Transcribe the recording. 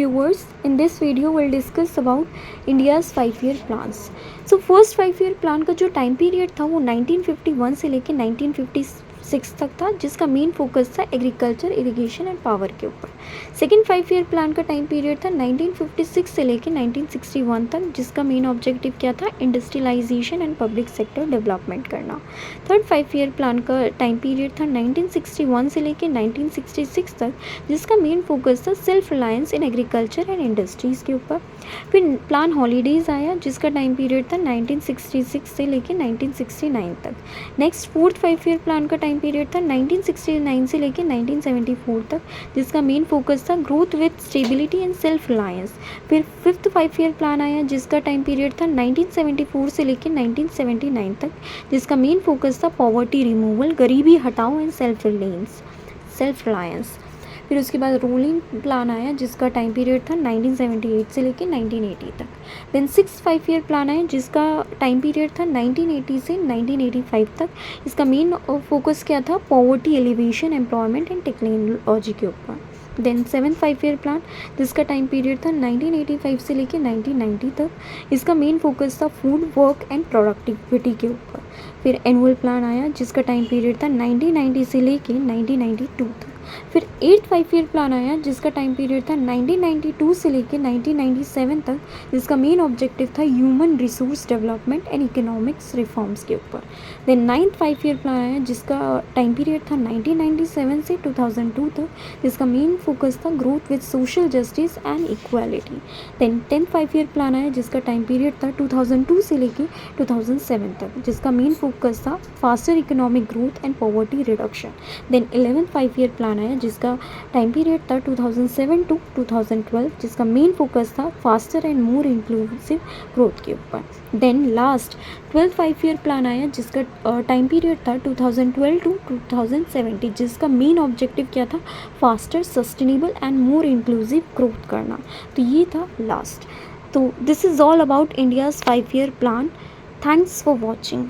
viewers, in this video we'll discuss about India's 5-year plans. So first 5-year plan का जो time period था वो 1951 से लेके 1956 तक था, जिसका मेन फोकस था एग्रीकल्चर, इरिगेशन एंड पावर के ऊपर। सेकेंड 5-year प्लान का टाइम पीरियड था 1956 से लेके 1961 तक, जिसका मेन ऑब्जेक्टिव क्या था, industrialisation and public sector development करना। थर्ड 5-year प्लान का टाइम पीरियड था 1961 से लेके 1966 तक, जिसका मेन फोकस था self reliance in agriculture and industries के ऊपर। फिर प्लान हॉलीडेज़ आया, जिसका टाइम पीरियड था 1966 से लेके 1969 तक। नेक्स्ट फोर्थ 5-year प्लान का टाइम पीरियड था 1969 से लेके 1974 तक, जिसका मेन फोकस था growth with stability and self reliance. फिर फिफ्थ 5-year प्लान आया, जिसका टाइम पीरियड था 1974 से लेके 1979 तक, जिसका मेन फोकस था पॉवर्टी रिमूवल, गरीबी हटाओ एंड सेल्फ रिलायंस। फिर उसके बाद रोलिंग प्लान आया, जिसका टाइम पीरियड था 1978 से लेके 1980 तक। देन सिक्स 5-year प्लान आया, जिसका टाइम पीरियड था 1980 से 1985 तक। इसका मेन फोकस क्या था, poverty alleviation, employment and technology के ऊपर। देन सेवन 5-year प्लान, जिसका टाइम पीरियड था 1985 से लेके 1990 तक। इसका मेन फोकस था फूड, वर्क एंड प्रोडक्टिविटी के ऊपर। फिर एनुअल प्लान आया, जिसका टाइम पीरियड था 1990 से लेके 1992 तक। फिर एट्थ 5-year प्लान आया, जिसका टाइम पीरियड था 1992 से लेके 1997 तक, जिसका मेन ऑब्जेक्टिव था human resource development and economics reforms के ऊपर। देन नाइन्थ 5-year प्लान आया, जिसका टाइम पीरियड था 1997 से 2002 तक, जिसका मेन फोकस था growth with social justice and equality. Then tenth 5-year plan आया, जिसका टाइम पीरियड था 2002 से लेके 2007 तक, जिसका मेन फोकस था faster economic growth and poverty reduction. Then 11th 5-year plan आया, जिसका टाइम पीरियड था 2007 टू 2012, जिसका मेन फोकस था faster and more inclusive growth के ऊपर। Then last 12th 5-year plan आया, जिसका टाइम पीरियड था 2012 टू 2070, जिसका मेन ऑब्जेक्टिव क्या था, faster, sustainable and more inclusive growth करना। तो ये था लास्ट। तो this is all about India's 5-year plan. Thanks for watching.